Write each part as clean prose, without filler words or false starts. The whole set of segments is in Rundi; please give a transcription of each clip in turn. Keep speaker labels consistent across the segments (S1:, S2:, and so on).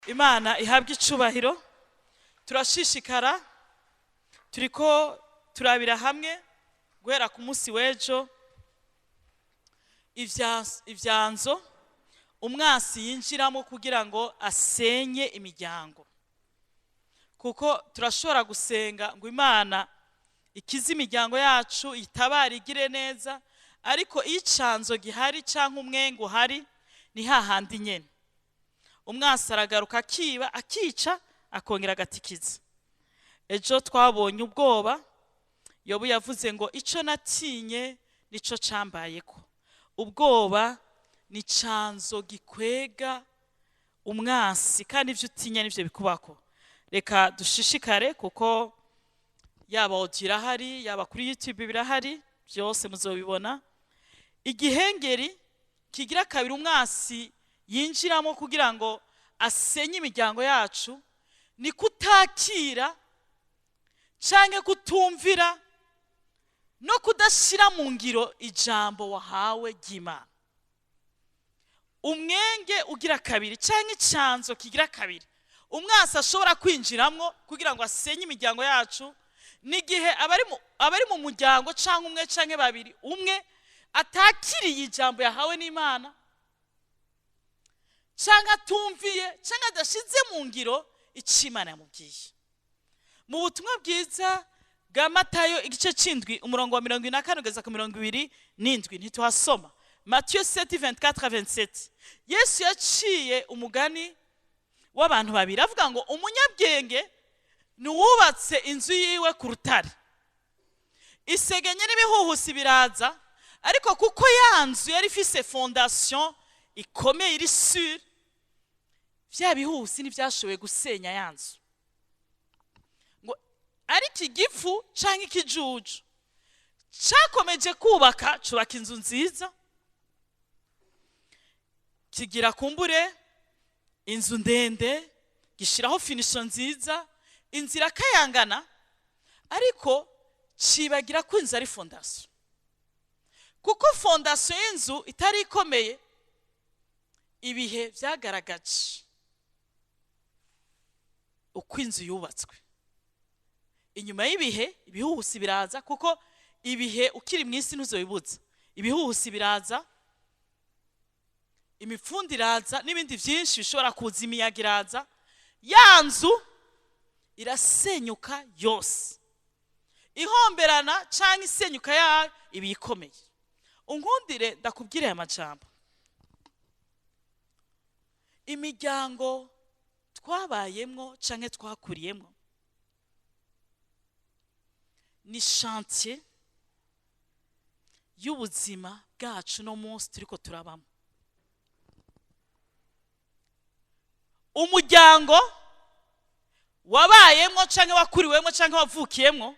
S1: Imana ihabwe icubahiro. Turashishikara turiko turabira hamwe guhera ku munsi w'ejo ivyanzo umwasi yinjiramo kugira ngo asenye imiryango, kuko turashobora gusenga ngo Imana ikize imiryango yacu, itabara, igire neza, ariko icanzo gihari canke umwengo hari ni hahandi nyene. Umwasi aragaruka akiba, akica, akongera agatikiza. Ejo twabonye ubwoba, Yobu yavuze ngo ico natinye nico cambayeko. Ubwoba ni canzo gikwega umwasi, kandi ivyo utinya nivyo bikubako. Reka dushishikare, kuko yaba audio irahari, yaba kuri YouTube birahari, byose muzobibona. Igihengeri kigira kabiri umwasi yinjiramo kugira ngo asenye imiryango yacu ni kutakira canke kutumvira no kudashira mu ngiro ijambo wahawe ry'Imana. Umwenge ugira kabiri canke icanzo kigira kabiri umwasi ashobora kwinjiramwo kugira ngo asenye imiryango yacu n'igihe abari mu muryango canke umwe canke babiri, umwe atakiriye ijambo yahawe n'Imana canke atumviye canke adashize mu ngiro ico Imana yamubwiye. Mu butumwa bwiza bwa Matayo igice c'indwi umurongo wa 24 kugeza ku 27 ntituhasoma. Matthieu 7:24-27. Yesu yaciye umugani w'abantu babiri avuga ngo umunyabwenge nuwubatse inzu yiwe ku rutare. Isegenye n'ibihuhusi biraza, ariko kuko ya nzu yari ifise fondation ikomeye iri sur, vya bihuhusi ntivyashoboye gusenya ya nzu. Ngo ariko igifu canke ikijuju cakomeje kubaka, cubaka inzu nziza, kigira kumbure inzu ndende, gishiraho finisho nziza, inzira kayangana, ariko cibagira ko inzu ari fondation. Kuko fondation y'inzu itari ikomeye, ibihe vyagaragaje uko inzu yubatswe. Inyuma y'ibihe ibihuhusi biraza, kuko ibihe ukiri mw'isi ntuzobibuza. Ibihuhusi biraza, imifundi iraza, n'ibindi vyinshi bishobora kuza, imiyaga iraza, ya nzu irasenyuka yose, ihomberana canke isenyuka yayo ibikomeye. Unkundire ndakubwire aya majambo. Imiryango twabayemwo canke twakuriyemwo ni chantier y'ubuzima bwacu no munsi turiko turabamo. Umuryango wabayemwo canke wakuriwemwo canke wavukiyemwo,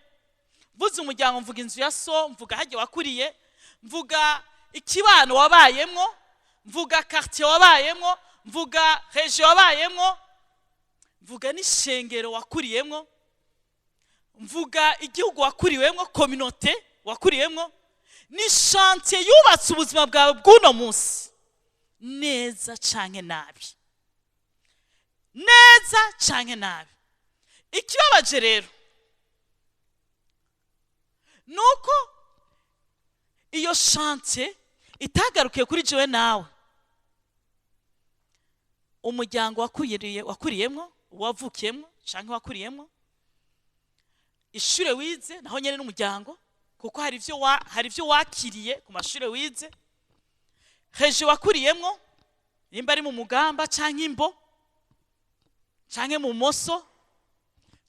S1: mvuze umuryango mvuga inzu ya so, mvuga haje wakuriye, mvuga ikibano wabayemwo, mvuga quartier wabayemwo, mvuga region wabayemwo, mvuga n'ishengero wakuriyemwo, mvuga igihugu wakuriwemwo, communauté wakuriyemwo. Ni chantier yubatse ubuzima bwawe bw'uno munsi, neza canke nabi, neza canke nabi. Ikibabaje rero nuko iyo chantier itagarukiye kuri jewe nawe. Umuryango wakuriyemwo, wavukiyemwo canke wakuriyemwo, ishure wize naho nyene n'umuryango, kuko hari ivyo wakiriye ku mashure wize. Heje wakuriyemwo, nimba ari mu Mugamba canke Imbo canke mu Moso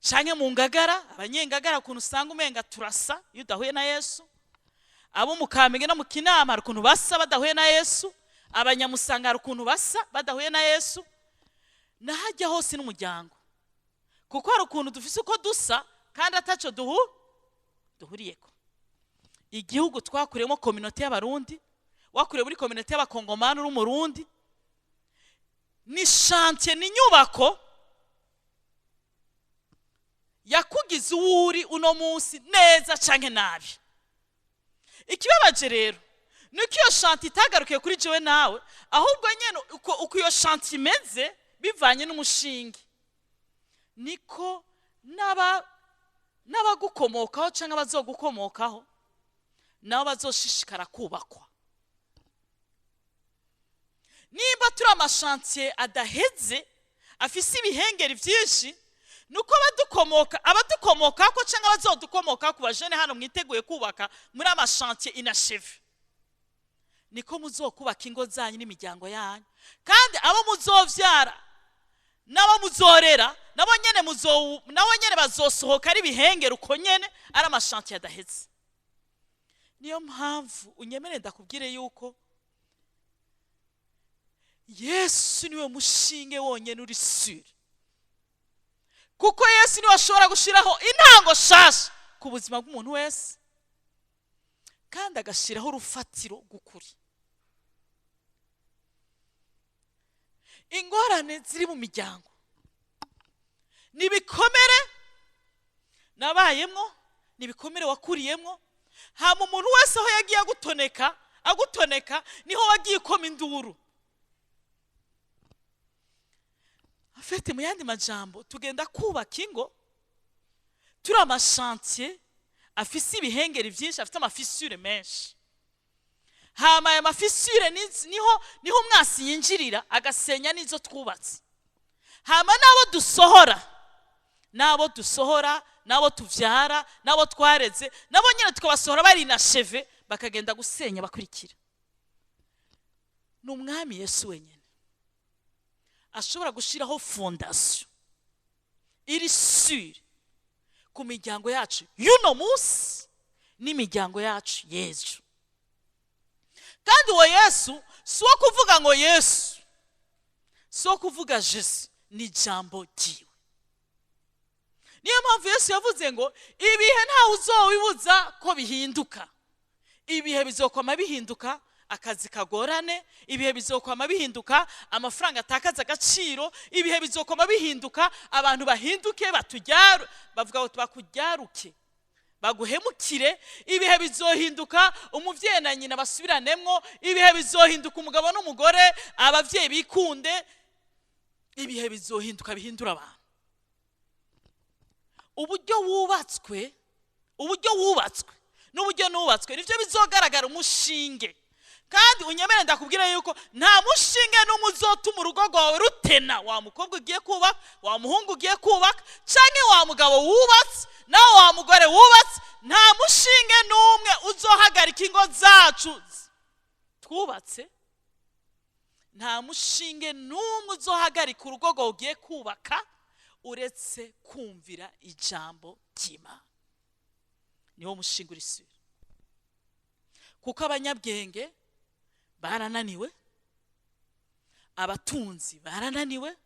S1: canke mu Ngagara. Abanyengagara ukuntu usanga umenga turasa iyo udahuye na Yesu. Abo mu Kamenge no mu Kinama hari ukuntu basa badahuye na Yesu. Abanyamusanga hari ukuntu basa badahuye na Yesu. Nahajya hose n'umuryango, kuko hari ukuntu dufise uko dusa kandi ataco duhuriyeko. Igihugu twakuriyemo communauté y'Abarundi, wakuriye muri communauté y'Abakongomani uri Umurundi, ni chantier, ni nyubako yakugize uwuri uno munsi, neza canke nabi. Ikibabaje rero nuko iyo chantier itagarukiye kuri jewe nawe, ahubwo nyene uko iyo chantier imeze bivanye n'umushinge niko n'abagukomokaho cyangwa abazogukomokaho nabo bazoshishikara kubakwa. Nimba turi amashantiye adaheze afise ibihengeri byinshi nuko abadukomoka ko cyangwa abazodukomoka ku bajene hano mwiteguye kubaka muri amashantiye inacheve, niko muzokubaka ingo zanyu n'imiryango yanyu, kandi abo muzovyara nabo muzorera nabo nyene bazosohoka ari bihengera uko nyene ari amashantiye adaheze. Niyo mpamvu unyemere ndakubwire yuko Yesu niwe mushinge wonyene uri sure, kuko Yesu niwe ashobora gushiraho intango shasha ku buzima bw'umuntu wese kandi agashiraho urufatiro gukuri. Ingorane ziri mu miryango nibikomere nabayemwo, nibikomere wakuriyemwo, hama umuntu wese aho yagiye agutoneka niho wagiye koma induru. Afite mu yandi majambo tugenda kubaka ingo turi amashantiye afise ibihengeri byinshi, afite amafisure menshi, hama aya mafisure niho umwasi yinjirira agasenya n'izo twubatse, hama nabo dusohora nabo tuvyara nabo twareze nabo nyine tukabasohora bari na cheve bakagenda gusenya bakurikira. N'umwami Yesu wenyene ashobora gushiraho fondation iri sure ku miryango yacu y'uno munsi n'imiryango yacu y'ejo. Kandi uwo Yesu si wo kuvuga ngo Yesu, si wo kuvuga Jesu, ni jambo ryiwe. Niyo mpamvu Yesu yavuze ngo ibihe ntawe uzowibuza ko bihinduka. Ibihe bizokwama bihinduka, akazi kagorane, ibihe bizokwama bihinduka, amafaranga atakaza agaciro, ibihe bizokwama bihinduka, abantu bahinduke bavuga ngo bakujyaruke baguhemukire, ibihe bizohinduka, umuvyeyi na nyina basubiranemo, ibihe bizohinduka, umugabo n'umugore, abavyeyi bikunde, ibihe bizohinduka bihindura abantu. Uburyo wubatswe n'uburyo nubatswe nivyo bizogaragara umushinge. Kandi unyemere ndakubwira yuko nta mushinge n'umwe uzotuma urugo rwawe rutena, wa mukobwa ugiye kubaka, wa muhungu ugiye kubaka, canke wa mugabo wubatse nawe wa mugore wubatse, nta mushinge n'umwe uzohagarika ingo zacu twubatse, nta mushinge n'umwe uzohagarika urugo rwawe ugiye kubaka uretse kumvira ijambo ry'Imana. Niwo mushinga uri sure, kuko abanyabwenge barananiwe, abatunzi barananiwe,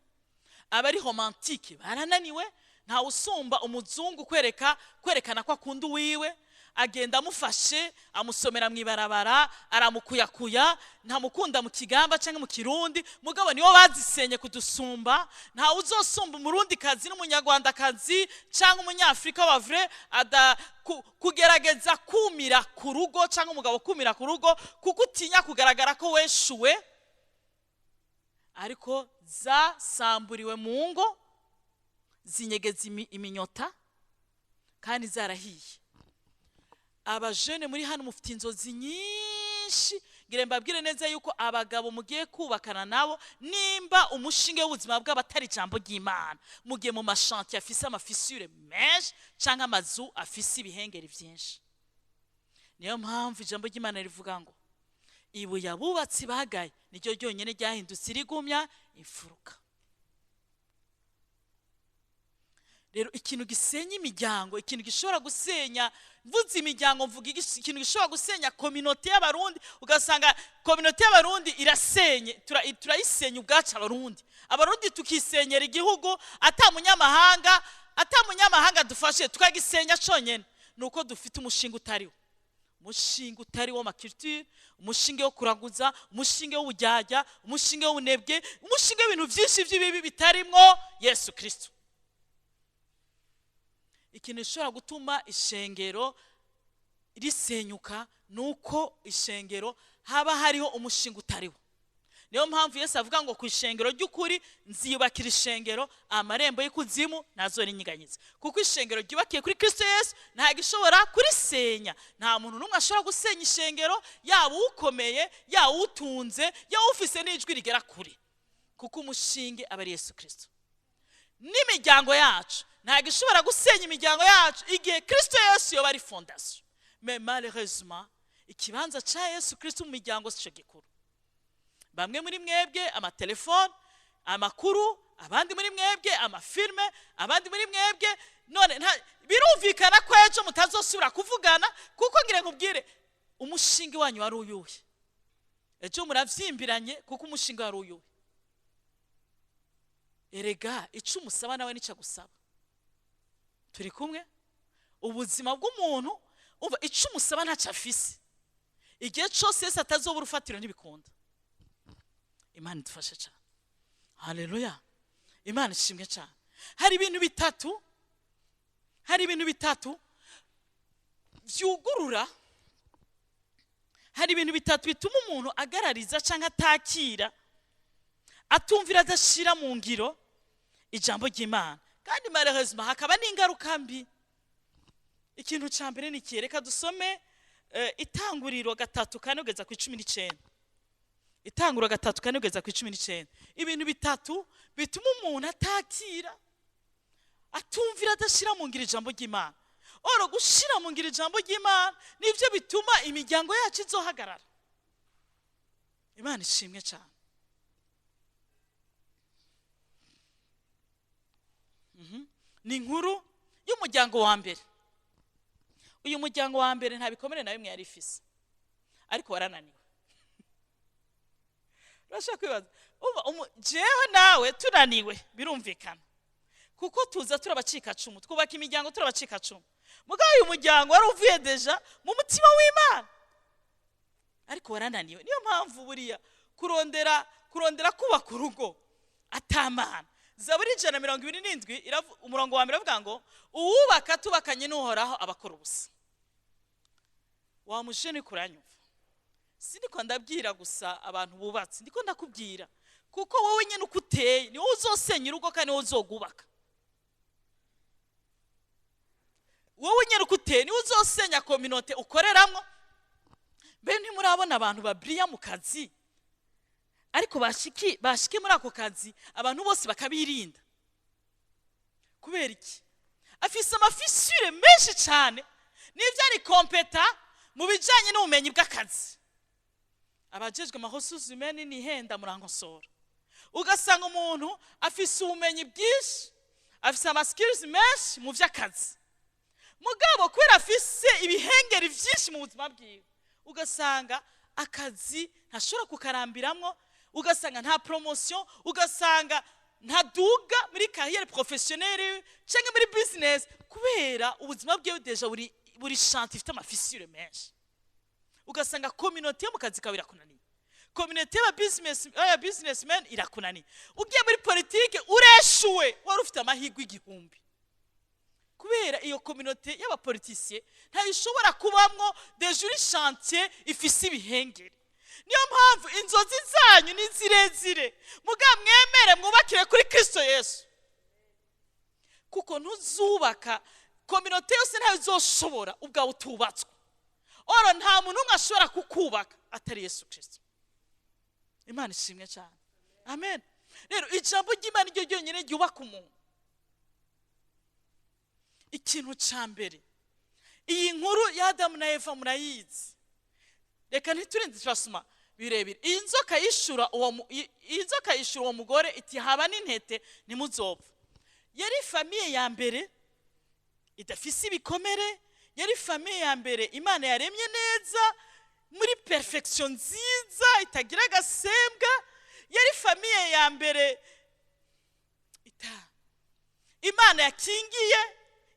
S1: abari romantike barananiwe. Nta usumba umuzungu kwerekana ko akunda uwiwe, agenda amufashe amusomera mwibarabara aramukuyakuya, nta mukunda mu kigamba cyangwa mu kirundi, mugabo niwo bazisenye kudusumba. Nta uzosumba umurundi kazi n'umunyarwanda kazi cyangwa umunyafrika wa vrai kugerageza kumira ku rugo cyangwa umugabo kumira ku rugo kuko utinya kugaragara ko weshuwe, ariko zasamburiwe mu ngo zinyegeza iminyota kandi zarahiye. Abajene muri hano mufite inzozi nyinshi, ngire mbabwire neza yuko abagabo mugiye kubakana nabo, nimba umushinge w'ubuzima bwabo atari ijambo ry'Imana, mugiye mu mashanti afise amafisure menshi canke amazu afise ibihengeri byinshi. Niyo mpamvu ijambo ry'Imana rivuga ngo ibuye abubatsi bagaye niryo ryonyene ryahindutse irigumya imfuruka. Rero ikintu gisenya imiryango, ikintu gishobora gusenya, mvuze imiryango mvuga ikintu gishobora gusenya communauté y'abarundi, ugasanga communauté y'abarundi irasenye, turayisenya ubwacu abarundi tukisenyera igihugu, atamunyamahanga dufashe tukagisenya cyonyene, nuko dufite umushinga utariwo. Umushinga utari wo maculture, umushinga wo kuraguza, umushinga w'ubujyajya, umushinga w'ubunebwe, umushinga w'ibintu byinshi by'ibibi bitarimwo Yesu Kristo. Ikintu gishobora gutuma ishengero risenyuka nuko ishengero haba hariho umushinga utariwo. niyo mpamvu Yesu avuga ngo ku ishengero ry'ukuri nziyubakira ishengero amarembo y'ikuzimu ntazorinyeganyeza, kuko ishengero ryubakiye kuri Kristo Yesu ntabwo ishobora kurisenya. nta muntu n'umwe ashobora gusenya ishengero, yaba ukomeye, yaba utunze, yaba ufise n'ijwi rigera kure, kuko umushinge aba ari Yesu Kristo. n'imiryango yacu ntabwo ishobora gusenya imiryango yacu igihe Kristo Yesu yoba ari fondation. mais malheureusement ikibanza cha Yesu Kristo mu miryango sico gikuru. bamwe muri mwebwe amatelefone, amakuru, abandi muri mwebwe amafilme, abandi muri mwebwe none birumvikana ko ejo mutazosubira kuvugana, kuko ngire nkubwire umushinge wanyu wari uyuhe. ejo muravyimbiranye kuko umushinge wari uyuhe. erega ico umusaba nawe nica gusaba. turi kumwe? ubuzima bw'umuntu umva ico umusaba ntaca afise, igihe cyose Yesu atazobura urufatiro ntibikunda. Imana idufashe cyane. Haleluya. Imana ishimwe cyane. hari ibintu bitatu vyugurura, hari ibintu bitatu bituma umuntu agarariza canke atakira, atumvira adashira mu ngiro ijambo ry'Imana, kandi malheureusement hakaba n'ingaruka mbi. ikintu ca mbere ni kireka dusome Itanguriro 3:4 kugeza ku 19. Itanguriro 3:4 kugeza ku 19. ibintu bitatu bituma umuntu atakira, atumvira adashira mu ngiro ijambo ry'Imana. oro gushira mu ngiro ijambo ry'Imana nivyo bituma imiryango yacu izohagarara. Imana ishimwe cyane. ni inkuru y'umuryango wa mbere. uyu muryango wa mbere nta bikomere na bimwe yari ifise, ariko warananiwe. urashaka kwibaza jewe nawe tunaniwe, birumvikana, kuko tuza turabacika cumu, twubaka imiryango turabacika cumu. mugabo uyu muryango wari uvuye deja mu mutima w'Imana, ariko warananiwe. niyo mpamvu buriya kurondera kubaka urugo atamana. Zaburi 127 umurongo wa mbere avuga ngo uwubaka tubakanye n'uhoraho abakora ubusa. wa mujene kuranyumva, siniko ndabwira gusa abantu bubatse, ndiko ndakubwira kuko wowe nyene uko uteye ni wowe uzosenya urugo kandi wowe uzogubaka. wowe nyene uko uteye ni wowe uzosenya communauté ukoreramwo. mbe ntimurabona abantu babriya mu kazi, ariko bashiki muri ako kazi abantu bose bakabirinda. kubera iki? afise amafisure menshi cyane, n'ivyo ari kompeta mu bijanye n'ubumenyi bw'akazi. abajejwe amahosuzi meni ni henda murankosora, ugasanga umuntu afise ubumenyi bwinshi, afise ama skills menshi mu vy'akazi, mugabo kubera afise ibihengeri vyinshi mu buzima bwiwe, ugasanga akazi ntashobora kukarambiramwo, ugasanga nta promotion, ugasanga nta duga muri carrière professionnelle cyangwa muri business, kubera ubuzima bwiwe deja buri chante ifite amafisure menshi. ugasanga communauté yo mu kazi kawe irakunaniye, communauté ya businessmen irakunaniye, ugiye muri politique ureshuwe, wari ufite amahirwe igihumbi, kubera iyo communauté y'abapoliticiens ntayishobora kubamwo deja uri chantier ifise ibihengeri. niyo mpamvu inzozi zanyu ni zirezire, mugabo mwemere mwubakire kuri Kristo Yesu, kuko ntuzubaka communauté yose ntayo izoshobora ubwawe utubatswe. oro nta muntu umwe ashobora kukubaka atari Yesu Kristo. Imana ishimwe cyane. Amen. rero ijambo ry'Imana ryo ryonyine ryubaka umuntu. ikintu ca mbere, iyi nkuru ya Adamu na Eva murayizi, reka ntiturinze turasoma birebire. inzoka yishura uwo mugore iti haba n'intete nimuzopfa. yari famiye ya mbere idafise ibikomere, yari famiye ya mbere Imana yaremye neza muri perfection nziza itagira agasembwa. yari famiye ya mbere Imana yakingiye,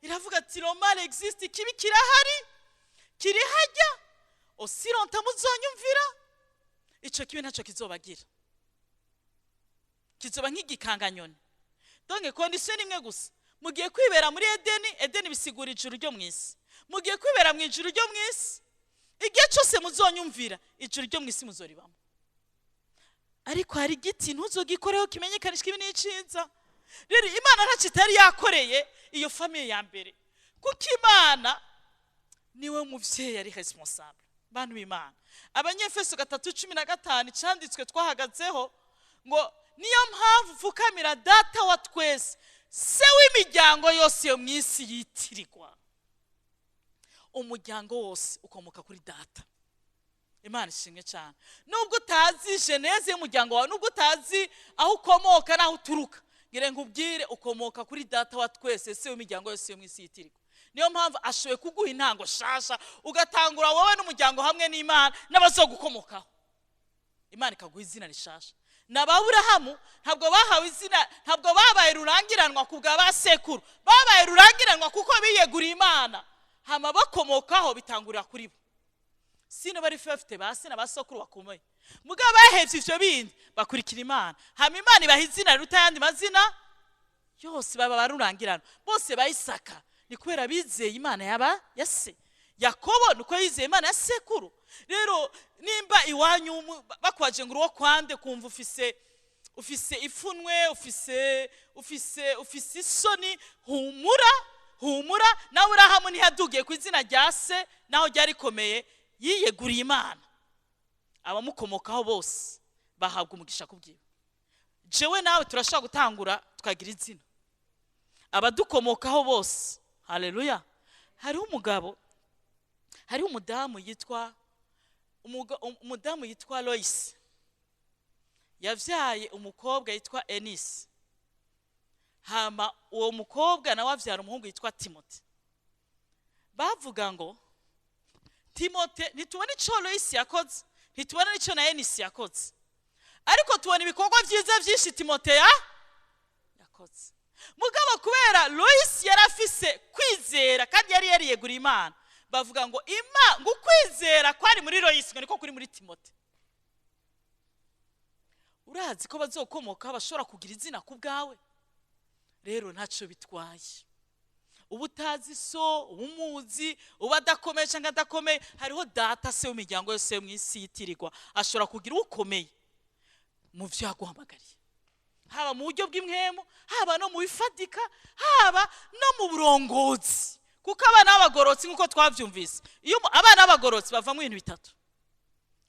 S1: iravuga ati le mal existe, kibi kirahari, kiri hajya, osironta muzonyumvira, ico kibi ntaco kizobagira, kizoba nk'igikanganyoni. donc condition imwe gusa, mugiye kwibera muri Edeni bisigura ijuru ryo mwisi, mugiye kwibera mu ijuru ryo mwisi, igihe cyose muzonyumvira ijuru ryo mwisi muzoribamo. ariko hari igiti ntuzogikoreho kimenyekanisha ibi n'iciza. Rero Imana ntacyo itari yakoreye iyo famiye ya mbere, kuko Imana niwe muvyeyi ari responsable. Bantu b'Imana, Abanyefeso 3:15 cyanditswe twahagazeho ngo niyo mpamvu fukamira data wa twese, se w'imiryango yose yo mwisi yitirirwa. Umuryango wose ukomoka kuri data. Imana ishimwe cyane. Nubwo utazi geneze y'umuryango wawe, nubwo utazi aho ukomoka naho uturuka, ngire nkubwire ukomoka kuri data wa twese, se w'imiryango yose yo mwisi yitirirwa. Niyo mpamvu ashoboye kuguha intango shasha, ugatangura wowe n'umuryango hamwe n'Imana n'abazogukomokaho. Imana ikaguha izina rishasha. N'Aburahamu ntabwo bahawe izina, ntabwo babaye rurangiranwa kubwa basekuru, babaye rurangiranwa kuko biyeguriye Imana, hama bakomokaho bitangurira kuri bo. Sino bari bafite base n'abasokuru bakomeye, mugabo bahevye ivyo bindi bakurikira Imana, hama Imana ibaha izina riruta yandi mazina yose, baba barurangirana bose bayisaka. Ni kubera bizeye Imana yaba yase. Yakobo nuko yizeye Imana ya sekuru. Rero nimba iwanyu bakwaje ngo uwo kwande kumva ufise ifunwe, ufise isoni, humura. Na Aburahamu ntiyadugiye ku izina rya se naho ryari komeye, yiyeguriye Imana. Abamukomokaho bose bahabwa umugisha kubwiwe. Jewe nawe turashaka gutangura tukagira izina. Abadukomokaho bose, haleluya. Hariho umudamu yitwa Lois, yavyaye umukobwa yitwa Enis, hama uwo mukobwa nawe avyara umuhungu yitwa Timote. Bavuga ngo Timote, ntitubona ico Lois yakoze, ntitubona n'ico na Enis yakoze, ariko tubona ibikorwa vyiza vyinshi Timote yakoze. Mugabo kubera Lois yarafise kwizera kandi yari yariyeguriye Imana, bavuga ngo ngo kwizera kwari muri Lois ngo niko kuri muri Timote. Urazi ko bazokomoka bashobora kugira izina ku bwawe, rero ntaco bitwaye. Ubutazi so, ubumuzi, ubadakomeye cyangwa adakomeye, hariho data se w'imiryango yose yo mwisi yitirirwa, ashobora kugira ukomeye mu vyo yaguhamagariye, haba mu buryo bw'imwemo, haba no mu bifadika, haba no mu burongozi. Kuko abana b'abagorotsi nkuko twavyumvise, iyo abana b'abagorotsi bavamo ibintu bitatu.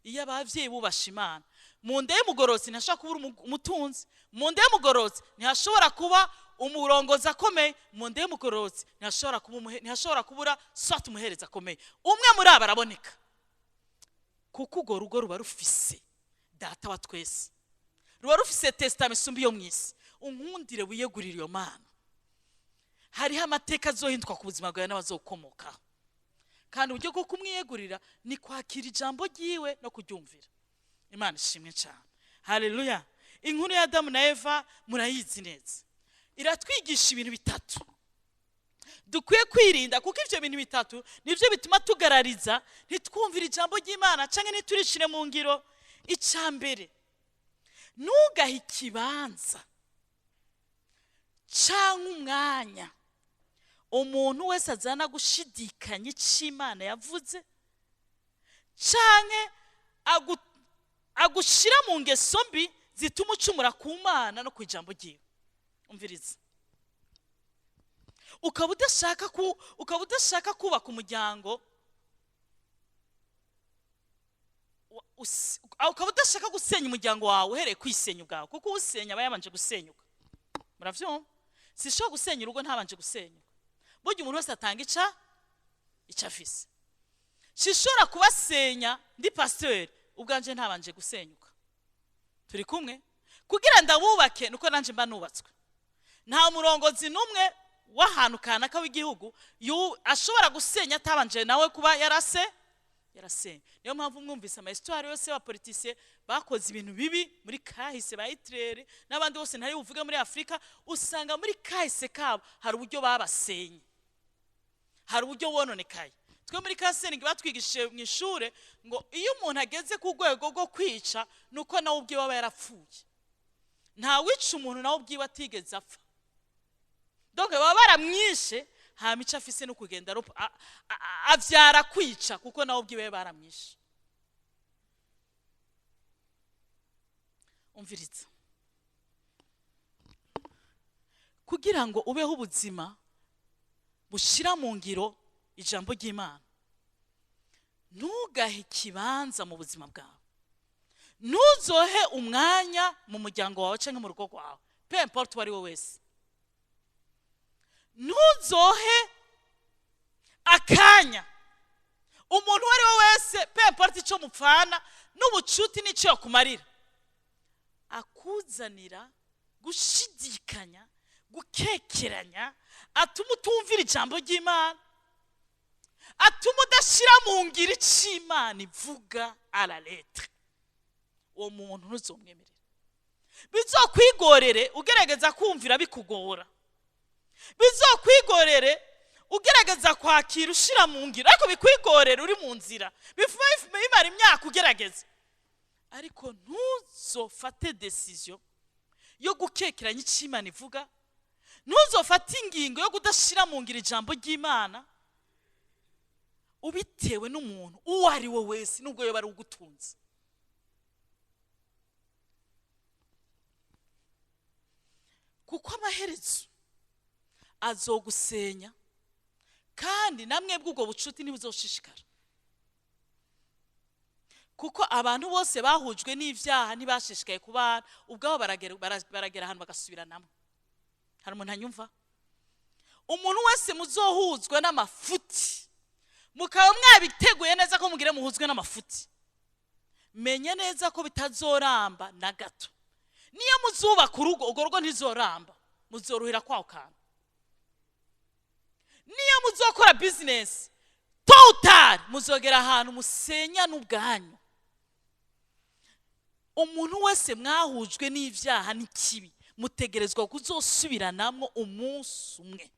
S1: Iyo abavyeyi bubasha Imana, mu nda y'umugorotsi ntashobora kubura umutunzi, mu nda y'umugorotsi ntashobora kuba umurongozi akomeye, mu nda y'umugorotsi ntashobora kubura swat umuhereza akomeye. Umwe muri aba araboneka, kuko urwo rugo ruba rufise data wa twese, ruba rufise testament isumbi yo mwisi. Unkundire wiyegurire iyo Mana, hariho amateka azohinduka ku buzima bwawe n'abazokomoka. Kandi uburyo bwo kumwiyegurira ni kwakira ijambo ryiwe no kuryumvira. Imana ishimwe cyane, haleluya. Inkuru ya Adamu na Eva murayizi neza, iratwigisha ibintu bitatu dukwiye kwirinda, kuko ivyo bintu bitatu nivyo bituma tugarariza ntitwumvira ijambo ry'Imana canke ntiturishire mu ngiro. Icambere, nugahe ikibanza canke umwanya umuntu wese azana gushidikanya ic'Imana yavuze, canke agushira mu ngeso mbi zituma ucumura ku Mana no ku ijambo ryiwe. Umviriza, ukaba udashaka kubaka umuryango, ukaba udashaka gusenya umuryango wawe uhereye kwisenya ubwawe, kuko usenya aba yabanje gusenyuka. Muravyumva? Sishobora gusenya urugo ntabanje gusenyuka. Burya umuntu wese atanga icafise. Sishobora kubasenya ndi pasteur ubwanje ntabanje gusenyuka. Turi kumwe? Kugira ndabubake nuko nanje mba nubatswe. Nta murongozi numwe w'ahantu kanaka w'igihugu ashobora gusenya atabanje nawe kuba yarasenya. Niyo mpamvu mwumvise ama histoire yose y'abapoliticiens bakoze ibintu bibi muri kahise, ba Hitler n'abandi bose ntari buvuge muri Afrika, usanga muri kahise kabo hari uburyo babasenye, hari uburyo wononekaye. Twe muri Kasengi batwigishije mu ishure ngo iyo umuntu ageze ku rwego rwo kwica nuko nawe ubwiwe baba yarapfuye. Nta wica umuntu nawe ubwiwe atigeze apfa. Donc baba baramwishe, ha mica afise no kugenda avyara kwica kuko nawe ubwiwe baramwishe. umviriza kugira ngo ubeho ubuzima bushira mu ngiro ijambo ry'Imana ntugahe ikibanza mu buzima bwawe ntuzohe umwanya mu muryango wawe cyangwa mu rugo rwawe peu importe wari we wese ntuzohe akanya umuntu wari we wese peu importe icyo mupfana n'ubucuti n'icyo yakumarira akuzanira gushidikanya gukekeranya atuma utumvira ijambo ry'Imana atuma udashira mu ngiro ic'Imana ivuga à la lettre uwo muntu ntuzomwemerera bizokwigorere ugerageza kumvira bikugora bizokwigorere ugerageza kwakira ushira mu ngiro ariko bikwigorere uri mu nzira bimara imyaka ugerageza ariko ntuzofate decision yo gukekeranya ic'Imana ivuga ntuzofate ingingo yo kudashira mu ngiro ijambo ry'Imana ubitewe n'umuntu uwo ari we wese nubwo yoba ari ugutunze kuko amaherezo azogusenya kandi namwe bw'ubwo bucuti ntibuzoshishikara kuko abantu bose bahujwe n'ivyaha ntibashishikaye kubana ubwabo baragera ahantu bagasubiranamo hari umuntu anyumva umuntu wese muzohuzwe n'amafuti mukaba mwabiteguye neza ko mugire muhuzwe n'amafuti menye neza ko bitazoramba na gato niyo muzubaka urugo urwo rugo ntizoramba muzoruhira kwaho kantu niyo muzokora business total muzogera ahantu musenya n'ubwanyu umuntu wese mwahujwe n'ivyaha n'ikibi mutegerezwa kuzosubiranamwo umunsi umwe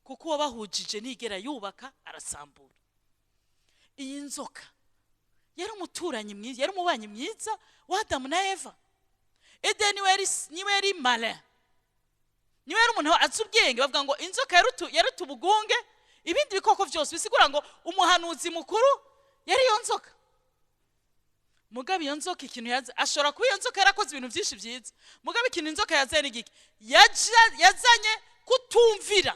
S1: kuko wabahujije nigera yubaka arasambura iyi nzoka yari umuturanyi mwiza yari umubanyi mwiza wa Adamu na Eva Edeni niwe yari malin niwe yari umuntu azi ubwenge bavuga ngo inzoka yaruta ubugunge ibindi bikoko byose bisigura ngo umuhanuzi mukuru yari iyo nzoka mugabe iyo nzoka ikintu ashobora kuba iyo nzoka yarakoze ibintu byinshi byiza mugabe ikintu inzoka yazanye igiki yazanye kutumvira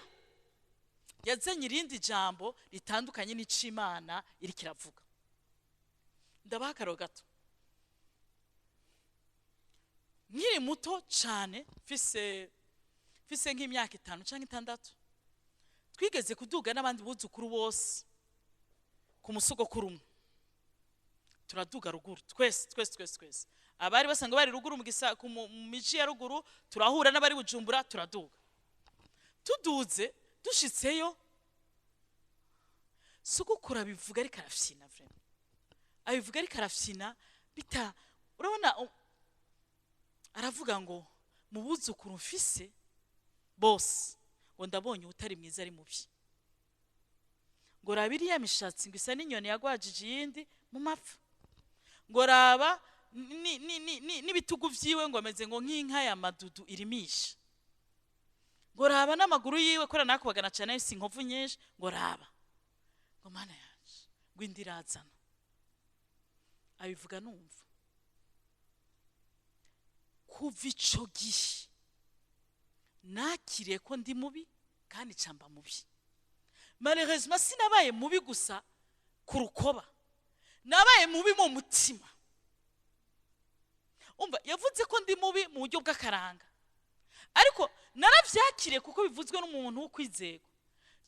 S1: yazanye irindi jambo ritandukanye n'ic'Imana iri kiravuga ndabaha akaro gato nkiri muto cyane mfise nk'imyaka 5 cyangwa 6 twigeze kuduga n'abandi buzukuru bose ku musugo kurumwe turaduga ruguru twese abari basanga bari ruguru mu miji ya ruguru turahura n'abari Bujumbura turaduga tuduze dushitseyo sugukura bivuga ari karafyina vraiment abivuga ari karafyina bita urabona aravuga ngo mu buzukuru mfise bose ngo ndabonye utari mwiza ari mubi ngo rabiri ya mishatsi ngo isa n'inyoni yagwajije yindi mu mapfa ngo raba n'ibitugu vyiwe ngo ameze ngo nk'inka ya madudu irimisha ngo raba n'amaguru yiwe kora nakubagana cyane si inkovu nyinshi ngo raba ngo mana yaje ngo indirazana abivuga numva kuva ico gihe nakiriye ko ndi mubi kandi camba mubi malheureusement sinabaye mubi gusa ku rukoba nabaye mubi mu mutima umva yavuze ko ndi mubi mu buryo bw'akaranga ariko naravyakiriye kuko bivuzwe n'umuntu wo kwizego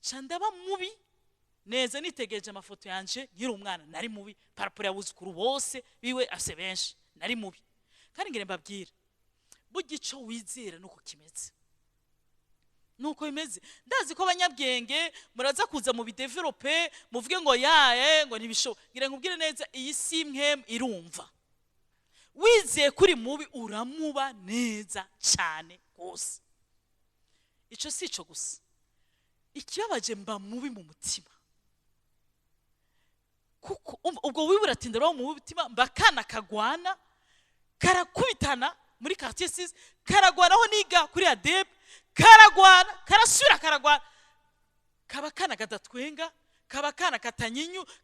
S1: ca ndaba mubi neza nitegereje amafoto yanje nkiri umwana nari mubi paraporo yabuzukuru bose biwe ase benshi nari mubi kandi ngire mbabwira burya ico wizera nuko kimeze nuko bimeze ndazi ko abanyabwenge muraza kuza mu bidevelope muvuge ngo yae ngo nibisho ngire nkubwire neza iyi si imwe irumva wizeye kuri mubi uramuba neza cyane gose ico si ico gusa ikibabaje mba mubi mu mutima kuko ubwo wibura tindero mu mutima mbakana kagwana karakubitana muri quartier 6 karagwanaho niga kuri adeb karagwana karasubira karagwana kabakana gadatwenga kabakana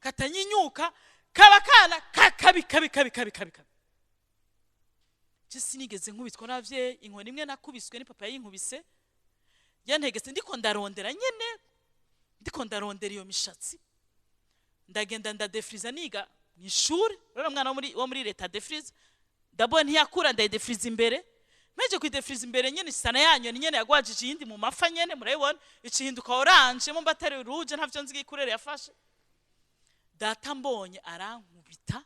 S1: katanyinyuka kabakana kabi je sinigeze nkubitwa navye inkoni imwe nakubiswe ni papa yinkubise yantegetse ndiko ndarondera nyene ndiko ndarondera iyo mishatsi ndagenda ndadefriza niga mw'ishuri rero mwana wo muri leta defriza d'abord ntiyakura ndayidefriza imbere meje kwidefriza imbere nyene sana yanyu nyene yagwajije yindi mu mafa nyene murayibona ikihinduka orange mo mbatari rouge ntavyo nzi gikurere yafashe data mbonye arankubita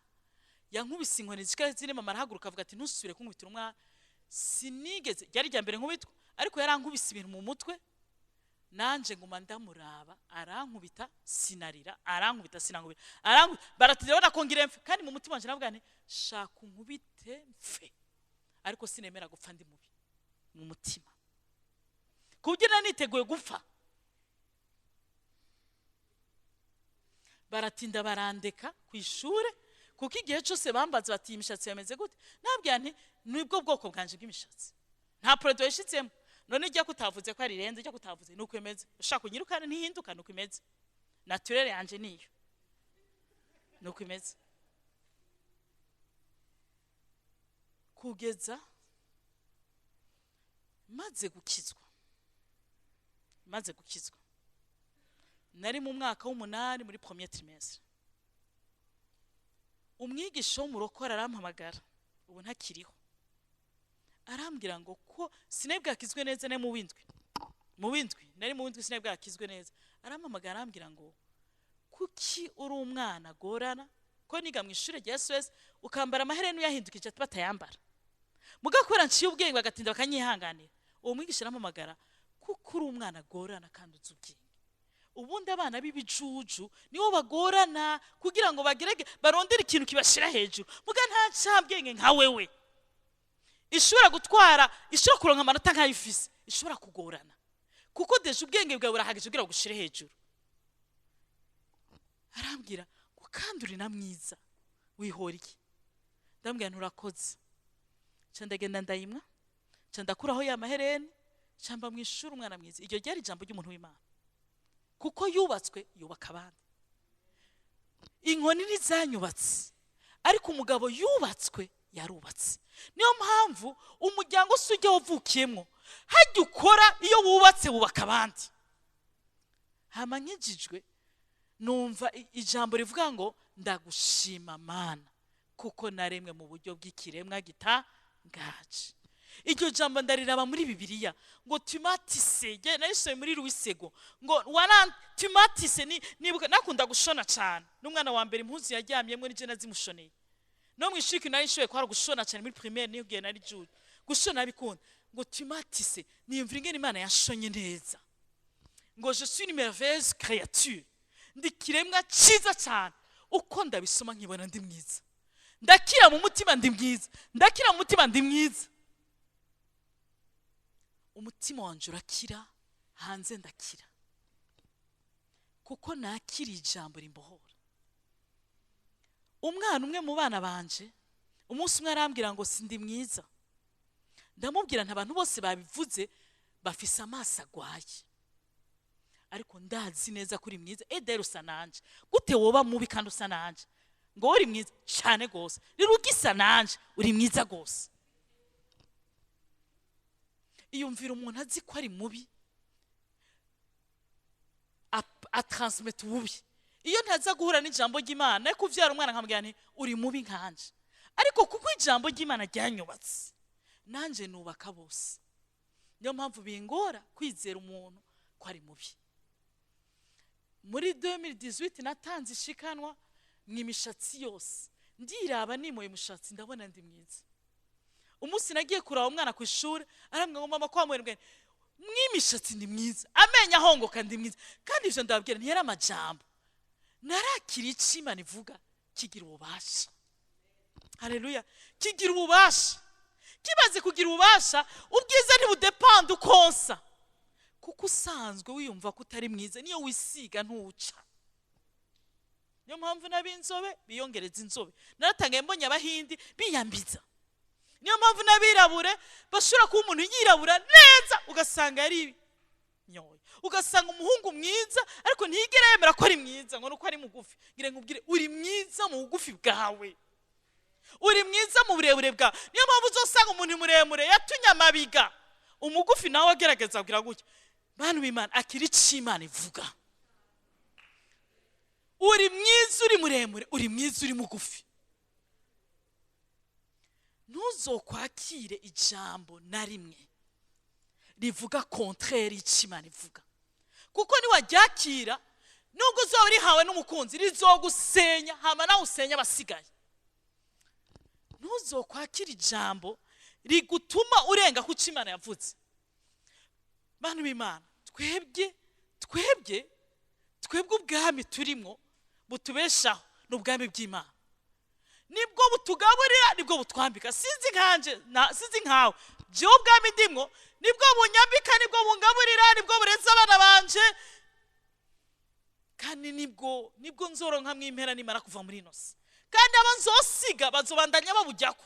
S1: yankubise inkoni zikaye ziri mama arahaguruka avuga ati ntusubire kunkubitira umwana sinigeze yari rya mbere nkubitwa ariko yarankubise ibintu mu mutwe nanje nguma ndamuraba arankubita sinarira arankubita sinangubira baratira barakongire mfe kandi mu mutima wanje navuga nti shaka unkubite mfe ariko sinemera gupfa ndi mubi mu mutima kugira niteguye gupfa baratinda barandeka kw'ishure kuko igihe cyose bambaza bati imishatsi yameze gute nabwira nti nibwo bwoko bwanje bw'imishatsi nta produit yashitsemo none ijya kutavuze ko ari renze ijya kutavuze nuko imeze ushaka kunyirukana ntihinduka nuko imeze naturel yanje niyo nuko imeze kugeza maze gukizwa nari mu mwaka w'umunani muri premier trimestre umwigisha w'umurokora arampamagara ubu ntakiriho arambwira ngo ko sinebwakizwe neza ne mu windwi nari mu windwi sinebwakizwe neza arampamagara arambwira ngo kuki uri umwana gorana ko niga mu ishure rya SOS ukambara amahereni uyahindukije batayambara mugakora nciye ubwenge bagatinda bakanyihanganira uwo mwigisha arampamagara kuko uri umwana gorana kandi uzubwenge ubundi abana b'ibijuju nibo bagorana kugira ngo bagerege barondera ikintu kibashira hejuru muga nta cyabwenge nka wewe ishobora gutwara ishobora kuronka amanota nk'ayifise ishobora kugorana kuko deje ubwenge bwawe burahagije kugira gushire hejuru arambwira ngo kandi uri na mwiza wihora iki ndambwira nturakoze ndagenda ndayimwa ndakuraho ya mahereni cyamba mwishura umwana mwiza iryo ryari ijambo ry'umuntu w'Imana kuko yubatswe yubaka abandi inkoni ntizanyubatse ariko umugabo yubatswe yarubatse niyo mpamvu umuryango usujya wavukiyemo hajya ukora iyo wubatse wubaka abandi hama nkijijwe numva ijambo rivuga ngo ndagushima Mana kuko naremwe mu buryo bw'ikiremwa gitangaje iryo jambo ndariraba muri Bibiliya ngo tumatise je nayisoye muri Ruwisego ngo tumatise nibuka nakunda gushona cyane n'umwana wa mbere impuzu yajyamyemwe nije nazimushoneye no mwishiki nayishoye ko hari gushona cyane muri primaire niyo gihe nari Jude gushona bikunda ngo tumatise nimvira ingene Imana yashonye neza ngo je suis une merveilleuse créature ndikiremwa ciza cyane uko ndabisoma nkibona ndi mwiza ndakira mu mutima ndi mwiza ndakira mu mutima ndi mwiza umutima wanje urakira hanze ndakira kuko nakira ijambo rimbohora umwana umwe mu bana banje umunsi umwe arambwira ngo sindi mwiza ndamubwira ntabantu bose babivuze bafise amaso agwaye ariko ndazi neza kuri mwiza edero usa nanje gute woba mubi kandi usa nanje ngo uri mwiza cyane gose rirugisa nanje uri mwiza gose iyumvira umuntu azi ko ari mubi transmit ububi iyo ntaza guhura n'ijambo ry'Imana ariko uvyara umwana nkamubwira nti uri mubi nkanje ariko kuko ijambo ry'Imana ryanyubatse nanje nubaka bose niyo mpamvu bingora kwizera umuntu ko ari mubi muri 2018 natanze ishikanwa mwimishatsi yose ndiraba nimoye mushatsi ndabona ndi mwiza umunsi nagiye kuraba umwana ku ishuri arambwira ngo mama kwa mwere mwimishatsi ndi mwiza amenya hongoka ndi mwiza kandi ivyo ndababwira ntiyari amajambo narakira iki Imana ivuga kigira ububasha haleluya kigira ububasha kibaze kugira ububasha ubwiza ntibudepanda ukonsa kuko usanzwe wiyumva ko utari mwiza niyo wisiga ntuca niyo mpamvu n'abinzobe biyongereza inzobe naratangaye mbonye abahindi biyambiza niyo mpamvu n'abirabure bashobora kuba umuntu yirabura neza ugasanga ari nyoye ugasanga umuhungu mwiza ariko ntiyigera yemera ko ari mwiza ngo nuko ari mugufi ngire nkubwire uri mwiza mu bugufi bwawe uri mwiza mu burebure bwa. Niyo mpamvu uzosanga umuntu muremure yatunye amabiga, umugufi nawe agerageza kugira gutya. Bantu b'Imana, akiri Imana ivuga. Uri mwiza uri muremure, uri mwiza uri mugufi. Ntuzokwakire ijambo na rimwe rivuga contraire y'Imana ivuga, kuko ni waryakira nubwo uzoba rihawe n'umukunzi rizogusenya, hama nawe usenya abasigaye. Ntuzokwakira ijambo rigutuma urenga ku Imana yavuze. Bantu b'Imana, twebwe ubwami turimo butubeshaho n'ubwami bw'Imana. Nibwo butugaburira, nibwo butwambika. Sinzi nkawe, je ubwami ndimwo nibwo bunyambika, nibwo bungaburira, nibwo bureza abana banje, kandi nibwo nzoronka mw'impera nimara kuva muri ino si. Kandi abanzosiga bazobandanya babujyako,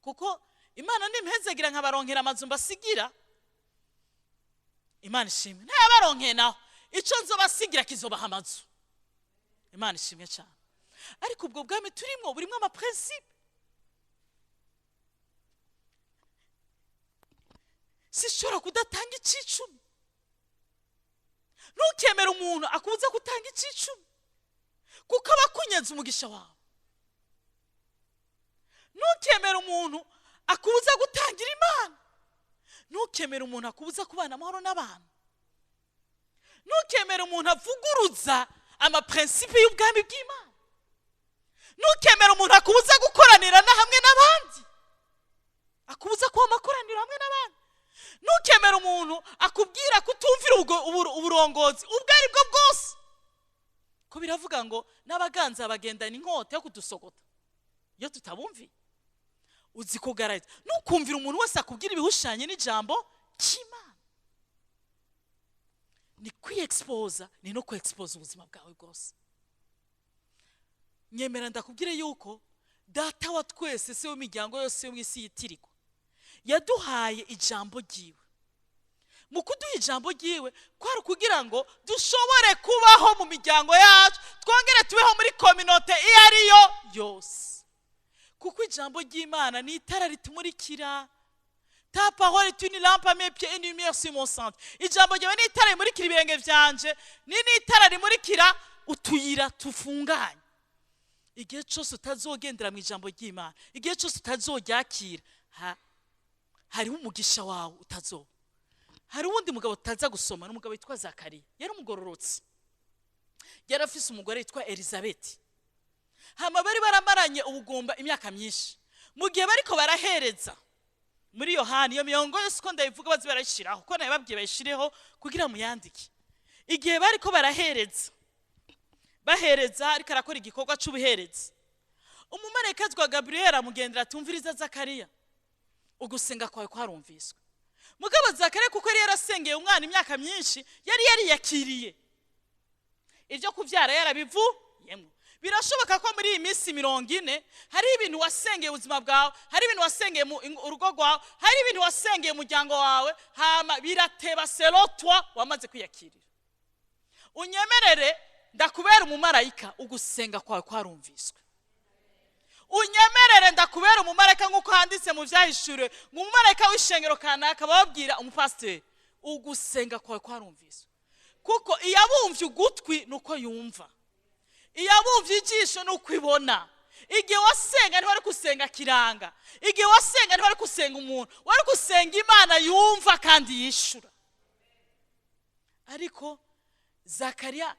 S1: kuko Imana nimpezegira nkabaronkera amazu mbasigira. Imana ishimwe, ntayabaronkeye naho ico nzobasigira kizobaha amazu. Imana ishimwe cyane. Ariko ubwo bwami turimo burimo ama principe. Sishobora kudatanga icicumi. Ntukemere umuntu akubuza gutanga icicumi, kuko abakunyenza umugisha wawe. Ntukemere umuntu akubuza gutangira Imana. Ntukemere umuntu akubuza kubana amahoro n'abantu. Ntukemere umuntu avuguruza ama principe y'ubwami bw'Imana. Ntukemere umuntu akubuza gukoranira na hamwe n'abandi, akubuza kuba makoraniro hamwe n'abandi. Ntukemere umuntu akubwira kutumvira uburongozi ubwo ari bwo bwose, ko biravuga ngo n'abaganza bagendana inkota yo kudusogota iyo tutabumviye. Uzi kugaragaza nukumvira umuntu wese akubwira ibihushanye n'ijambo cy'Imana. Ni kwiexposa, ni no kuexposa ubuzima bwawe bwose. Nyemera ndakubwire yuko data wa twese, se w'imiryango yose yo mw'isi yitirikwa, yaduhaye ijambo ryiwe. Mu kuduha ijambo ryiwe kwari kugira ngo dushobore kubaho mu miryango yacu, twongere tubeho muri communauté iyo ariyo yose. Kuko ijambo ry'Imana ni itara ritumurikira. Ta parole est une lampe à mes pieds et une lumière sur mon sentier. Ijambo ryawe ni itara rimurikira ibirenge byanje, ni itara rimurikira utuyira tufunganye. Igihe cyose utazogendera mu ijambo ry'Imana, igihe cyose utazoryakira, hariho umugisha wawe utazoba. Hari uwundi mugabo utaza gusoma, n'umugabo witwa Zakariya. Yari umugororotsi, yari afise umugore witwa Elizabeth. Hama bari baramaranye ubugumba imyaka myinshi. Mu gihe bariko barahereza muri Yohani, iyo miyongo yose ko ndayivuga bazi barayishiraho, ko naye babwiye bayishireho kugira muyandike. Igihe bariko barahereza, ariko arakora igikorwa cy'ubuherezi, umumarayika witwa Gabriel amugendera atumviriza Zakariya, ugusenga kwawe kwarumviswe. Mugabo Zakariya kuko yari yarasengeye umwana imyaka myinshi, yari yariyakiriye ibyo kuvyara yarabivuyemo. Birashoboka ko muri iyi minsi 40 hari ibintu wasengeye ubuzima bwawe, hari ibintu wasengeye mu urugo rwawe, hari ibintu wasengeye umuryango wawe, hama birateba selo toi wamaze kwiyakirira. Unyemerere ndakubera umumarayika, ugusenga kwawe kwarumviswe. Unyemerere ndakubera umumarayika nk'uko handitse mu byahishuriwe, umumarayika w'ishengero kanaka bababwira umupasiteri, ugusenga kwawe kwarumviswe. Kuko iyabumvye ugutwi nuko yumva, iyabumvye ijisho nuko ibona. Igihe wasenga ntwari kusenga kiranga, igihe wasenga ntwari kusenga umuntu, wari kusenga Imana yumva kandi yishura. Ariko Zakariya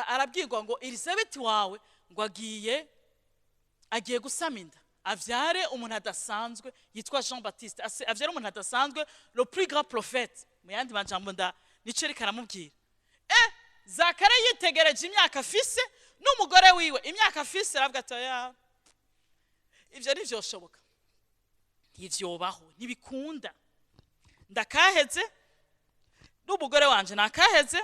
S1: arabwirwa ngo Elizabeth wawe ngo agiye gusama inda, avyare umuntu adasanzwe yitwa Jean Baptiste, avyare umuntu adasanzwe, le plus grand prophète. Mu yandi majambo nico reka aramubwira. Zakariya yitegereje imyaka afise n'umugore wiwe imyaka afise, aravuga ati ya ivyo ntivyoshoboka, ntivyobaho, ntibikunda. Ndakaheze n'umugore wanje nakaheze.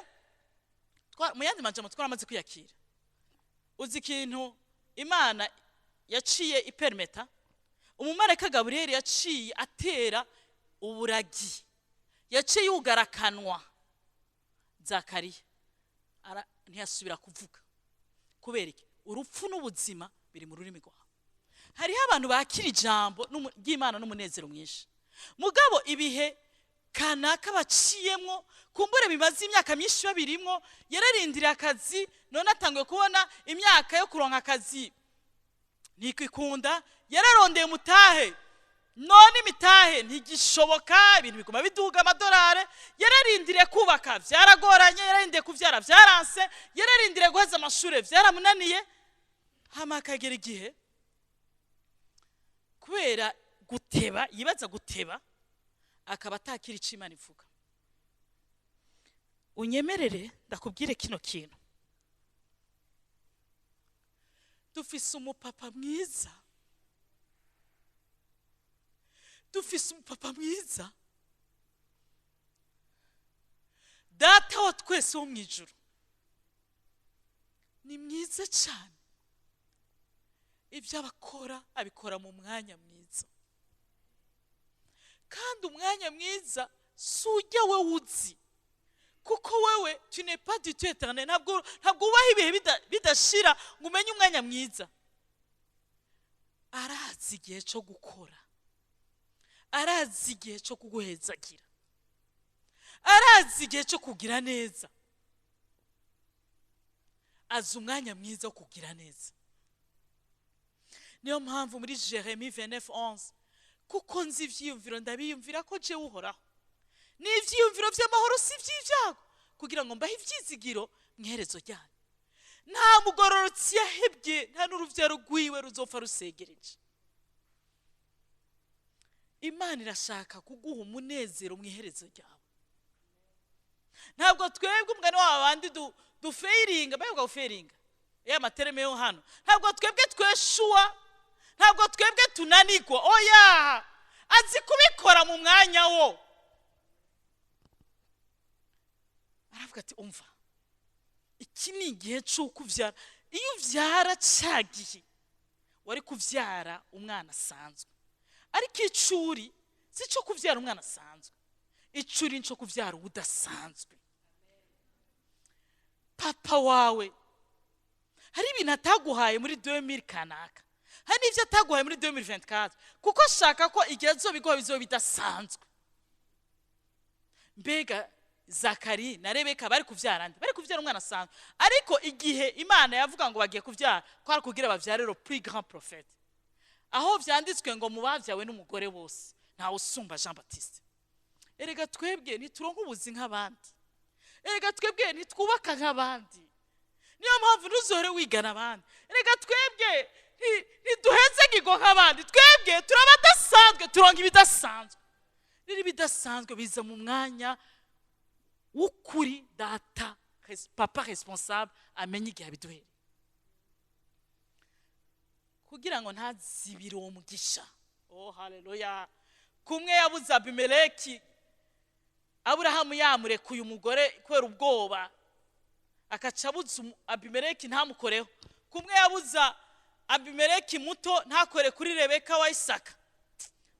S1: Mu yandi majambo twaramaze kwiyakira. Uzi ikintu Imana yaciye ipermeta, umumarayika Gabriel yaciye atera uburagi, yaciye yugarakanwa Zakariya ntiyasubira kuvuga. Kubera iki? Urupfu n'ubuzima biri mu rurimi rwawe. hariho abantu bakira ijambo ry'Imana n'umunezero mwinshi, mugabo ibihe kanaka baciyemwo kumbure bimaze imyaka myinshi babirimwo, yararindira akazi none atanguye kubona imyaka yo kuronka akazi ntikwikunda, yararondeye mutahe none imitahe ntigishoboka, ibintu biguma biduga amadolari, yararindiriye kubaka vyaragoranye, yararindiriye kuvyara vyaranse, yararindiriye guheza amashure vyaramunaniye, hama akagera igihe kubera guteba, yibaza guteba, akaba atakira ico Imana ivuga. Unyemerere ndakubwire kino kintu, dufise umupapa mwiza, dufise umupapa mwiza, data wa twese wo mwijuru, ni mwiza cyane, ibyo abakora abikora mu mwanya mwiza, kandi umwanya mwiza sujya we uzi, kuko wewe tu n'es pas du tout éternel, ntabwo ubaho ibihe bidashira ngo umenye umwanya mwiza. Arazi igihe cyo gukora, arazi igihe cyo kuguhezagira, arazi igihe cyo kugira neza, azi umwanya mwiza wo kugira neza. Niyo mpamvu muri Jérémie 29:11, kuko nzi ivyiyumviro ndabiyumvira ko jewe uhoraho, n'ivyiyumviro vy'amahoro si vy'ivyago, kugira ngo mbahe ivyizigiro mwiherezo ryanyu. Nta mugororotsi yahebye, nta n'uruvyaro rwiwe ruzopfa rusegereje. Imana irashaka kuguha umunezero mwiherezo ryawe. Ntabwo twebwe umwana w'abandi dufeiringa, bayuga ufeiringa ya matereme yo hano, ntabwo twebwe tweshuwa, ntabwo twebwe tunanigwa, oya, azi kubikora mu mwanya wo. Aravuga ati umva, iki ni igihe cyo kuvyara. Iyo uvyara cyagiye wari kuvyara umwana asanzwe, ariko icuri si cyo kuvyara umwana asanzwe, icuri cyo kuvyara udasanzwe. Papa wawe hari ibintu ataguhaye muri 2000 kanaka, hari n'ivyo ataguhaye muri 2024, kuko ashaka ko igihe zobiguha bizoba bidasanzwe. Mbega Zakari na Rebeka bari kuvyara nde? Bari kuvyara umwana asanzwe, ariko igihe Imana yavuga ngo bagiye kuvyara, kwari kugira bavyare le plus grand prophète, aho vyanditswe ngo mubavyawe n'umugore bose nta usumba Jean Baptiste. Erega twebwe ntituronka ubuzi nk'abandi, erega twebwe ntitwubaka nk'abandi, niyo mpamvu ntuzohore wigana abandi. Erega twebwe ntiduhezegirwa nk'abandi, twebwe turabadasanzwe, turonka ibidasanzwe. Riri bidasanzwe biza mu mwanya w'ukuri data, papa responsable amenye igihe abiduhere, kugira ngo ntazibire uwo mugisha. Oh haleluya! Kumwe yabuze Abimeleki, Aburahamu yamurekuye umugore kubera ubwoba, akaca abuza Abimeleki ntamukoreho. Kumwe yabuza Abimeleki muto ntakore kuri Rebeka wa Isaka.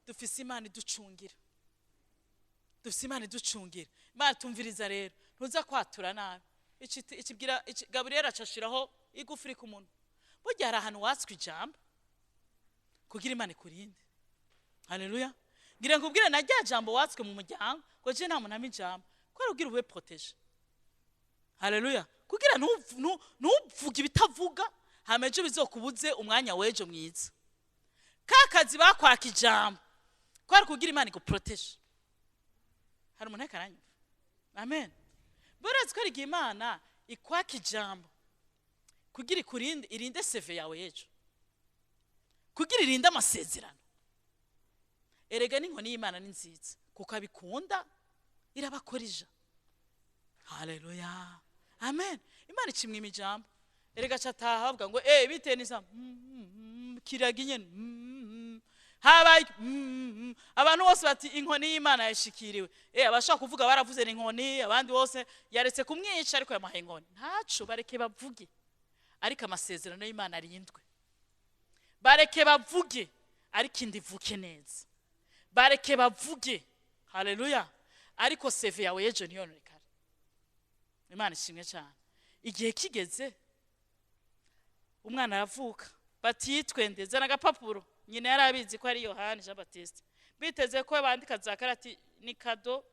S1: Dufise Imana iducungira, dufise Imana iducungira. Imana tumviriza rero, ntuza kwatura nabi. Ikibwira Gabriel acashiraho igufuri ku muntu, burya hari ahantu watswe ijambo kugira Imana ikurinde. Haleluya! Ngira nkubwire na rya jambo watswe mu muryango ngo je nta muntu amijambo, kwera ugira ube protege. Haleluya! Kugira ntuvuge ibitavuga, hameje bizokubuze umwanya wejo mwiza. Kakazi bakwaka ijambo kwari kugira Imana iguprotege. Hari umuntu akaranye. Amen. Barazi ko ari Imana ikwaka ijambo kugira ikurinde, irinde seve yawe yejo, kugira irinde amasezerano. Erega n'inkoni y'Imana ni nziza, kuko abikunda irabakorija. Haleluya! Amen. Imana icimwe imijambo. Erega cataha avuga ngo bite nisa kiraga nyene habaye abantu bose bati inkoni y'Imana yashikiriwe. Abashaka kuvuga baravuze inkoni, abandi bose yaretse kumwica, ariko yamahaye inkoni. Ntaco, bareke bavuge, ariko amasezerano y'Imana arindwe. Bareke bavuge, ariko indivuke neza. Bareke bavuge, haleluya, ariko seve yawe yejo ntiyononekare. Imana ishimwe cyane. Igihe kigeze umwana aravuka, batitwende zana agapapuro nyina yarabizi ko ari Yohani Jean Baptiste biteze ko bandika za karati ni kado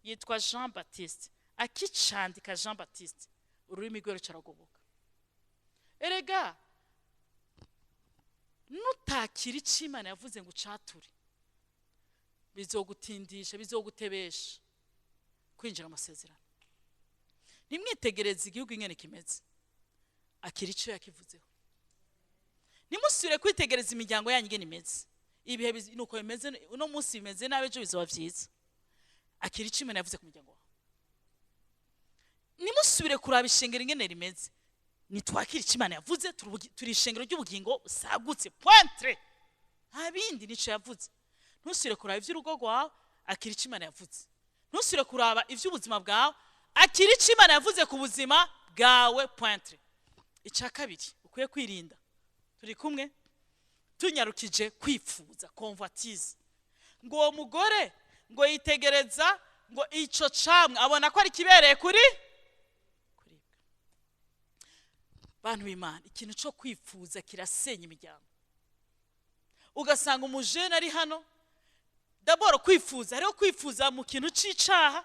S1: yitwa Jean Baptiste akicandika Jean Baptiste ururimi rwe rucaragoboka erega nutakira icimana yavuze ngo cature bizogutindisha bizogutebesha kwinjira amasezerano nimwitegereza igihugu ingene kimeze akira ico yakivuzeho nimusubire kwitegereza imiryango yanyu ingene imeze ibihe nuko bimeze uno munsi bimeze nabe ejo bizoba vyiza akira icimana yavuze ku miryango wawe nimusubire kuraba ishengero ingene rimeze nitwakira icimana yavuze turi ishengero ry'ubugingo sagutse pointre habindi nico yavuze ntusubire kuraba ivy'urugo rwawe akira icimana yavuze ntusubire kuraba ivy'ubuzima bwawe akira icimana yavuze ku buzima bwawe pointre icya kabiri ukwiye kwirinda turi kumwe tunyarukije kwifuza convoitise ngo uwo mugore ngo yitegereza ngo ico camwe abona ko ari kibereye kuri bantu b'Imana ikintu cyo kwifuza kirasenya imiryango ugasanga umujene ari hano d'abord kwifuza hariho kwifuza mu kintu c'icaha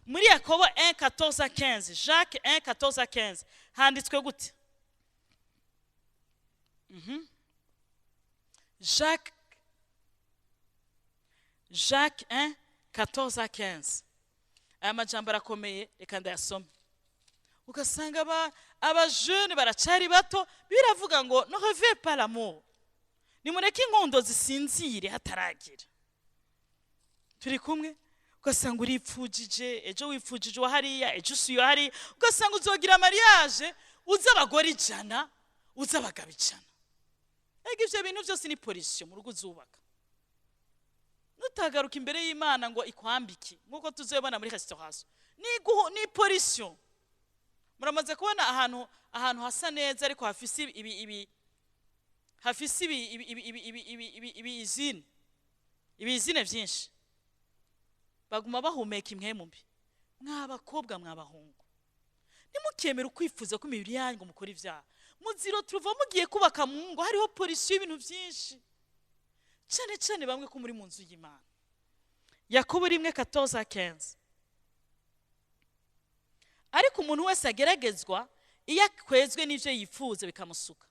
S1: muri Yakobo 1:14-15 Jacques 1:14-15 handitswe gute Jacques 1:14-15 aya majambo arakomeye reka ndayasome ugasanga abajene baracari bato biravuga ngo ne rêvez pas l'amour nimureke inkundo zisinzire hataragira turi kumwe ugasanga uripfujije ejo wipfujije wa hariya ejo usuye hariya ugasanga uzogira mariage uza abagore 100 uza abagabo 100 ega ivyo bintu byose ni pollution mu rugo uzubaka nutagaruka imbere y'Imana ngo ikwambike nkuko tuzobona muri restauration ni pollution muramaze kubona ahantu hasa neza ariko hafise ibizine byinshi baguma bahumeka impwemu mbi mwabakobwa mwabahungu nimukemera ukwifuza ko imibiri yanyu ngo mukora ivyaha muziro turuva mugiye kubaka mu ngo hariho polisi y'ibintu byinshi cyane bamwe ko muri mu nzu y'Imana Yakobo 1:14-15 ariko umuntu wese ageragezwa iyo akwezwe n'ivyo yifuza bikamusuka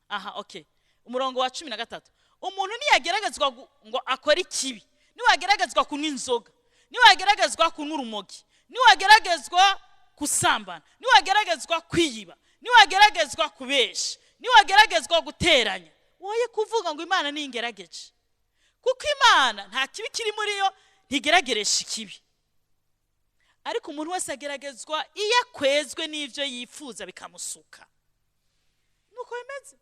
S1: aha okay umurongo wa 13 umuntu niyageragezwa ngo akora ikibi niwageragezwa kunywa inzoga niwageragezwa kunywa urumogi niwageragezwa kusambana niwageragezwa kwiyiba niwageragezwa kubesha niwageragezwa guteranya woye kuvuga ngo Imana ningerageje kuko Imana nta kibi kiri muri yo ntigerageresha ikibi ariko umuntu wese ageragezwa iyo akwezwe n'ivyo yifuza bikamusuka nuko bimeze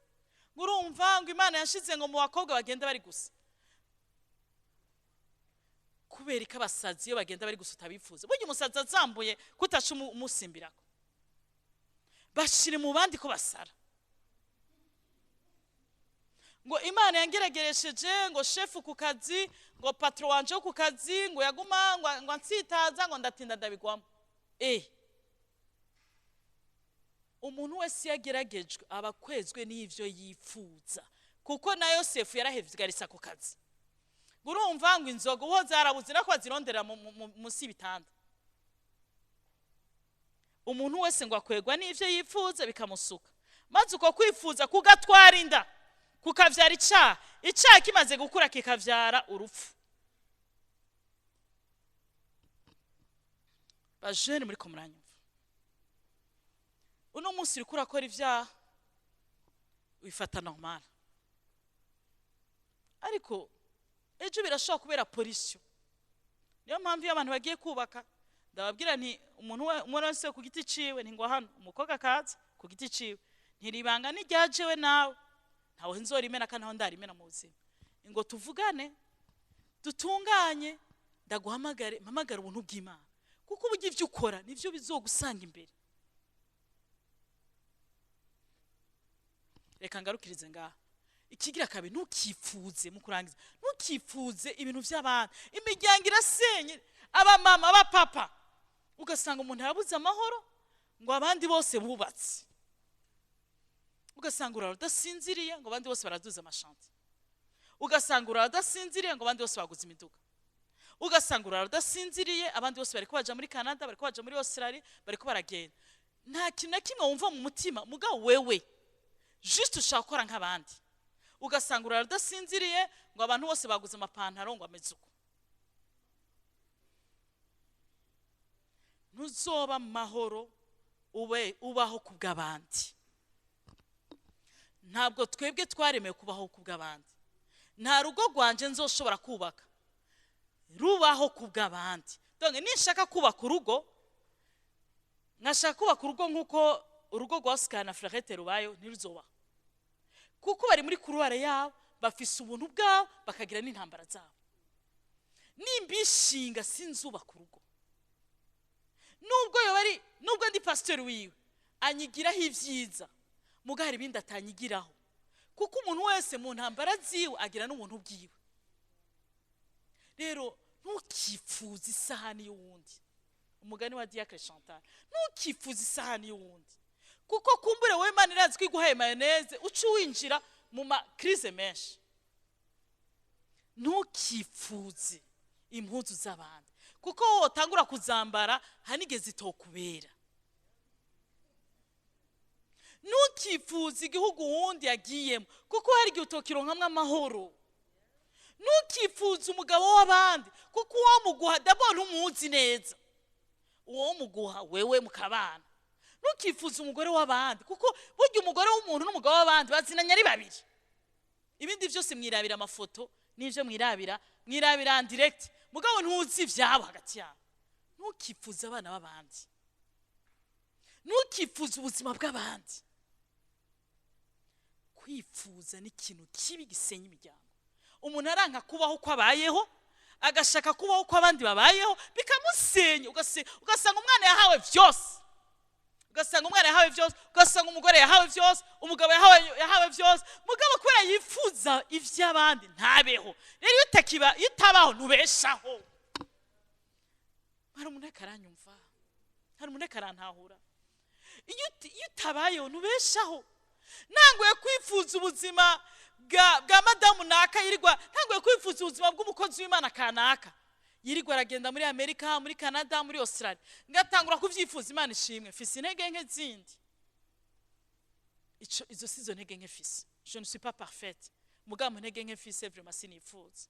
S1: ngurumva ngo Imana yashize ngo mu bakobwa bagenda bari gusa kubera ko abasazi iyo bagenda bari gusuta bifuza burya umusazi azambuye kutaca umusimbirako bashire mu bandi ko basara ngo Imana yangerageresheje ngo chef ku kazi ngo patron wanje ku kazi ngo yaguma ngo ansitaza ngo ndatinda ndabigwamo umuntu wese yageragejwe abakwezwe n'ivyo yifuza kuko na Yosefu yarahevyigarisa ku kazi urumva ngo inzoga uho zarabuze nako bazirondera musi bitanda umuntu wese ngo akwegwa n'ivyo yifuza bikamusuka maze uko kwifuza kugatwara inda kukavyara icyaha kimaze gukura kikavyara urupfu bajene muri ko muranyumva uno munsi uri kurakora ivyaha wifata normal ariko ejo birashobora kubera pollution niyo mpamvu y'abantu bagiye kubaka ndababwira nti umuntu wese ku giti ciwe ni ngo hano umukobwa kaza ku giti ciwe ntiribanga n'iryajewe nawe ntawe nzorimena kandi naho ndarimena mu buzima ngo tuvugane dutunganye ndaguhamagare mpamagara ubuntu bw'Imana kuko ubugi ivyo ukora nivyo bizogusanga imbere reka ngarukirize ngaha ikigira kabe ntukifuze mu kurangiza ntukifuze ibintu by'abantu imiryango irasenye aba mama aba papa ugasanga umuntu yabuze amahoro ngo abandi bose bubatse ugasanga uradasinziriye ngo abandi bose baraduza amashanti, ugasanga uradasinziriye ngo abandi bose baguze imiduga, ugasanga uradasinziriye abandi bose bari kubaja muri Canada, bari kubaja muri Australia, bari kubaragenda. Nta kintu na kimwe wumva mu mutima, mugabo wewe juste ushaka gukora nk'abandi. Ugasanga uradasinziriye ngo abantu bose baguze amapantaro ngo ameze uko. Nuzoba mahoro ubaho kubw'abandi. Ntabwo twebwe twaremeye kubaho kubw'abandi. Nta rugo rwanje nzoshobora kubaka rubaho kubw'abandi. Donc nishaka kubaka urugo, nkashaka kubaka urugo nkuko urugo rwa Oscar na Frérette rubayo ntiruzobaho, kuko bari muri kuruware yabo, bafise ubuntu bwabo, bakagira n'intambara zabo. Nimbishinga sinzubaka urugo, nubwo ndi pasteur wiwe anyigiraho ivyiza, mugari bindi atanyigiraho, kuko umuntu wese mu ntambara ziwe agira n'umuntu bwiwe. Rero ntukifuza isahani y'uwundi, umugani wa Diacre Chantal, ntukifuza isahani y'uwundi, kuko kumbure wewe Imana irazi kwiguhaye mayonnaise ucu winjira mu ma crise menshi. Ntukifuze impuzu z'abandi, kuko wowe utangura kuzambara hanigeze itokubera. Ntukifuze igihugu wundi yagiyemo, kuko hari igihe utokironkamwe amahoro. Ntukifuze umugabo w'abandi, kuko uwo muguha d'abord ntumuzi neza, uwo muguha wewe mukabana. Ntukifuze umugore w'abandi, kuko burya umugore w'umuntu n'umugabo w'abandi bazinanye ari babiri. Ibindi byose mwirabira amafoto, n'ivyo mwirabira en direct, mugabo ntuzi ivyabo hagati yabo. Ntukifuze abana b'abandi, ntukifuze ubuzima bw'abandi. Kwifuza ni ikintu kibi gisenya imiryango. Umuntu aranka kubaho uko abayeho, agashaka kubaho uko abandi babayeho, bikamusenya. Ugasanga umwana yahawe vyose, ugasanga umugore yahawe vyose, umugabo yahawe vyose, mugabo kubera yifuza ivy'abandi ntabeho. Rero utabaho ntubeshaho. Hari umuntu akaranyumva, hari umuntu akarantahura. Iyo utabayeho ntubeshaho. Nangoye kwifuza ubuzima bwa madamu naka yirirwa, nangoye kwifuza ubuzima bw'umukozi w'Imana kanaka yirirwa aragenda muri Amerika, muri Canada, muri Australia, ngatangura kuvyifuza. Imana ishimwe, fisi intege nke zindi. Izo sizo ntege nke fisi. Je ne suis pas parfaite, mugabo ntege nke fisi vraiment sinifuza.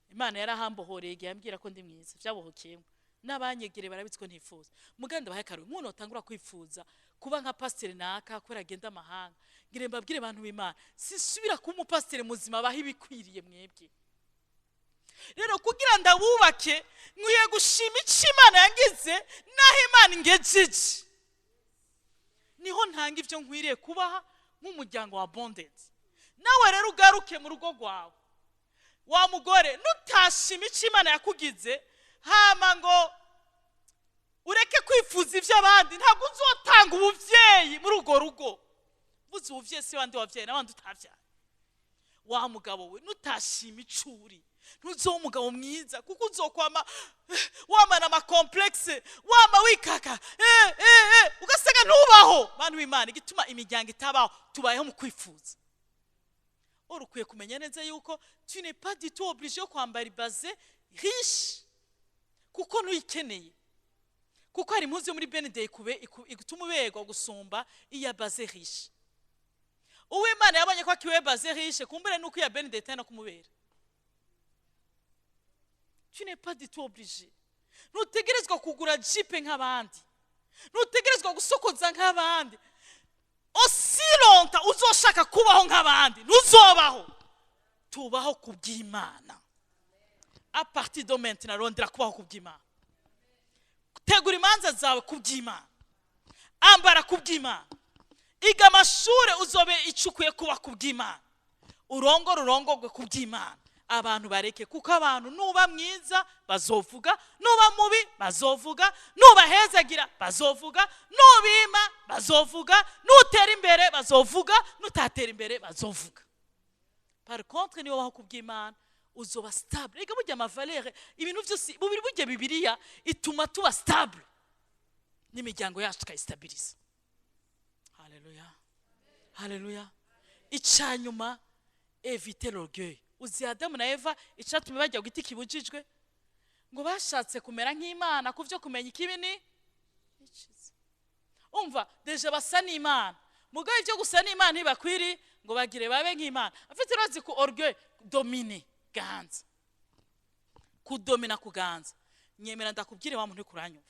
S1: Imana yarahambohoreye igihe yambwira ko ndi mwiza, vyabohokeyemo. N'abanyegere barabitswe ntifuza. Muganda bahakaruye umuntu utangura kwifuza kuba nka pasteur naka ko ragenda amahanga. Ngire mbabwire abantu b'Imana, sisubira ku umupasteur muzima baho ibikwiriye mwebwe. Rero kugira ndabubake, nkwiye gushima icyo Imana yangize naho Imana ingejeje. Niho ntanga ivyo nkwiriye kubaha nk'umuryango wa bonded. Nawe rero ugaruke mu rugo rwawe, wa mugore, nutashima icyo Imana yakugize, hama ngo ureke kwifuza ivy'abandi, ntabwo uzotanga ubuvyeyi muri urwo rugo. Vuze ubuvyeyi si wandi wavyeyi n'abandi utavyara. Wa mugabo we, nutashima icuri, ntuzo umugabo mwiza, kuko uzokwama wamana ama complexe, wama wikaka ugasanga ntubaho. Bantu b'Imana, igituma imiryango itabaho, tubayeho mu kwifuza. Urukwiye kumenya neza yuko tu n'es pas du tout obligé kwambara ibaze riche, kuko nuyikeneye, kuko hari impuzu yo muri Benedict igutuma uberwa gusumba iya baze riche. Uw'Imana yabonye ko akiwe baze riche, kumbere nuko iya Benedict no kumubera. Tu n'es pas du tout obligé. Ntutegerezwa kugura Jeep nk'abandi, ntutegerezwa gusokoza nk'abandi. Aussi longtemps uzoshaka kubaho nk'abandi ntuzobaho. Tubaho kubw'Imana. A partir de maintenant rondera kubaho kubw'Imana. Tegura imanza zawe kubw'Imana, ambara kubw'Imana, iga amashure uzobe icukuye kuba kubw'Imana, urongogwe kubw'Imana. Abantu bareke, kuko abantu nuba mwiza bazovuga, nuba mubi bazovuga, nuba hezagira bazovuga, nubima bazovuga, nutera imbere bazovuga, nutatera imbere bazovuga. Par contre niyo baho kubw'Imana uzoba stable. Ega burya amavalere ibintu byose burya Bibiliya ituma tuba stable, n'imiryango yacu tukayistabiliza. Haleluya. Haleluya. Icanyuma éviter l'orgueil. Uzi Adamu na Eva icatumye bajya giti kibujijwe ngo bashatse kumera nk'Imana kuvyo kumenya ikibi ni iciza. Umva deje basa n'Imana. Mugabe ivyo gusa n'Imana ntibakwiri ngo bagire babe nk'Imana. Afite rozi ku orgueil dominer ganza. Kudomina kuganza. Nyemera ndakubwire wa muntu kuranyumva.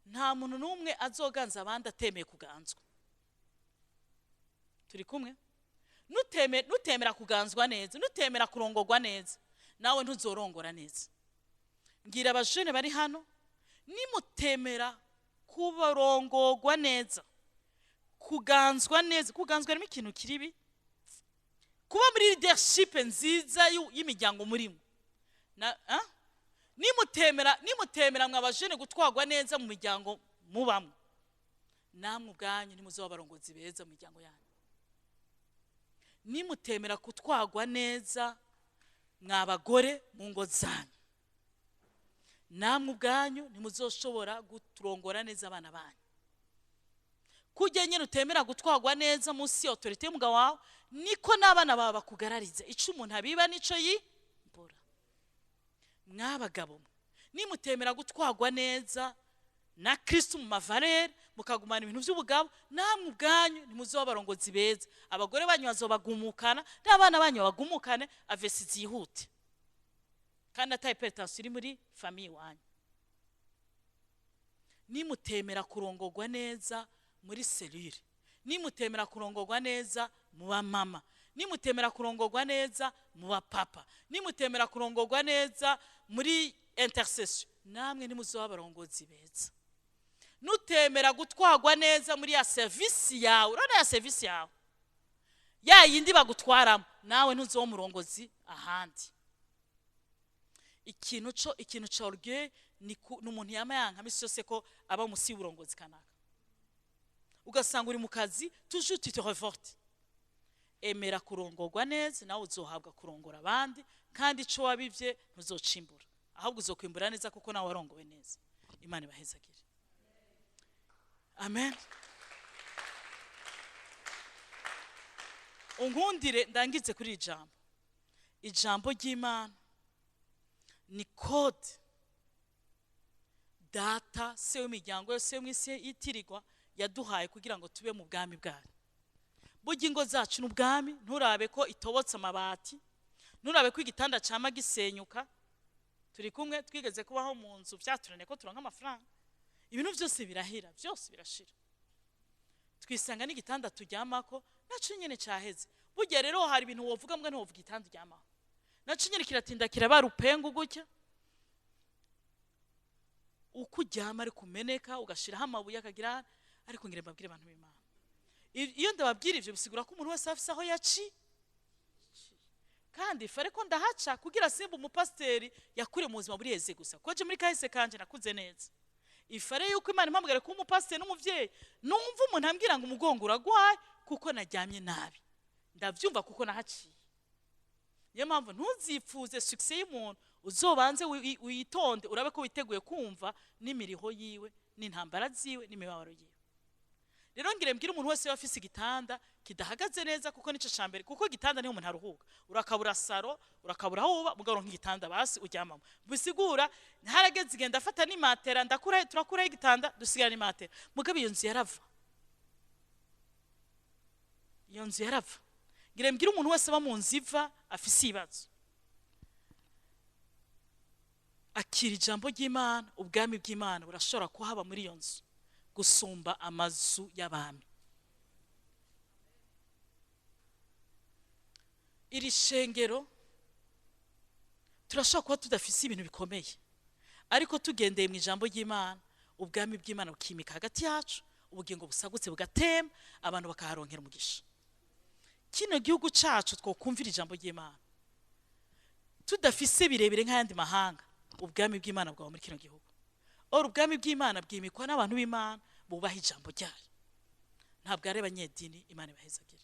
S1: Nta muntu numwe azoganza abandi atemeye kuganzwa. Turi kumwe? Nutemera kuganzwa neza, nutemera kurongorwa neza, nawe ntuzorongora neza. Ngira abajene bari hano, nimutemera kubarongorwa neza, kuganzwa neza, kuganzwa ni ikintu kiribi. Kuba muri leadership nziza y'imiryango murimo. Nimutemera mwabajene gutwagwa neza mu miryango mubamwe. Namwe ubwanyu nimuzoba barongozi beza mu miryango yanyu. Nimutemera kutwagwa neza mwabagore mu ngo zanyu. Namwe ubwanyu nimuzoshobora guturongora neza abana banyu. Kujya nyine utemera gutwagwa neza munsi autorité y'umugabo wawe niko n'abana baba bakugarariza. Ico umuntu abiba nico yimbura. Mwabagabo nimutemera gutwagwa neza na Kristo mu mavalere mukagumana ibintu by'ubugabo, namwe ubwanyu nimuzoba barongozi beza. Abagore banyu bazobagumukana n'abana banyu bagumukane avesi zihute. Kandi ataye pertenance iri muri famille wanyu. Nimutemera kurongorwa neza muri cellule, nimutemera kurongorwa neza mu bamama, nimutemera kurongorwa neza mu bapapa, nimutemera kurongorwa neza muri intercession, namwe nimuzoba barongozi beza. Nutemera gutwagwa neza muri ya service yawe, urana ya service yawe ya yindi bagutwaramo, nawe ntuzoba umurongozi ahandi. Ikintu ca orgueil ni umuntu yama yanka misi yose ko aba musi y'uburongozi kanaka. Ugasanga uri mu kazi toujours tu te revoltes. Emera kurongorwa neza nawe uzohabwa kurongora abandi, kandi ico wabivye ntuzocimbura, ahubwo uzokwimbura neza kuko nawe warongowe neza. Imana ibahezagire. Amen. Ungundire ndangize kuri ijambo ry'Imana ni code data se w'imiryango yose mw'isi yitirirwa yaduhaye kugira ngo tube mu bwami bwayo. Burya ingo zacu n'ubwami, nturabe ko itobotse amabati, nturabe ko igitanda cama gisenyuka. Turi kumwe twigeze kubaho mu nzu byaturane ko turonka amafaranga, ibintu byose birahira, byose birashira. Twisanga n'igitanda turyamako naco nyene cyaheze. Burya rero hari ibintu wovuga mbwa ntiwovuga igitanda uryamaho, naco nyene kiratinda kiraba rupengu gutya. Uko uryama ari kumeneka ugashiraho amabuye akagira, ariko ngire mbabwire abantu b'Imana, iyo ndababwira ivyo bisigura ko umuntu wese afise aho yaci. Kandi fare ko ndahaca kugira simba umupasteri yakure mu buzima buri heze gusa, koje muri kahise kanje nakuze neza. Ifare yuko Imana impamagare ko umupasteri n'umuvyeyi, numva umuntu ambwira ngo umugongo uragwaye kuko naryamye nabi, ndavyumva kuko nahaciye. Niyo mpamvu ntuzipfuze success y'umuntu, uzobanze witonde urabe ko witeguye kumva n'imiriho yiwe n'intambara ziwe n'imibabaro yiwe. Rero ngire mbwira umuntu wese afise igitanda kidahagaze neza, kuko nico cambere, kuko igitanda niho umuntu aruhuka. Urakabura saro, urakabura aho uba, mugaronka igitanda basi uryamamo. Bisigura harageze igenda afata ni matera, turakura igitanda dusigara ni matera. Mugabe iyo nzu yarava. Iyo nzu yarava. Ngire mbwira umuntu wese aba mu nzu iva afise ibibazo, akira ijambo ry'Imana, ubwami bw'Imana burashobora kuhaba muri iyo nzu gusumba amazu y'abami. Iri shengero turashobora kuba tudafise ibintu bikomeye, ariko tugendeye mu ijambo ry'Imana, ubwami bw'Imana bukimika hagati yacu, ubugingo busagutse bugatema, abantu bakaharonkera umugisha. Kino gihugu cacu twokumvira ijambo ry'Imana, tudafise birebire nk'ayandi mahanga, ubwami bw'Imana bwawe muri kino gihugu. Ubwami bw'Imana bwimikwa n'abantu b'Imana bubaha ijambo ryayo, ntabwo ari abanyedini. Imana ibahezagire.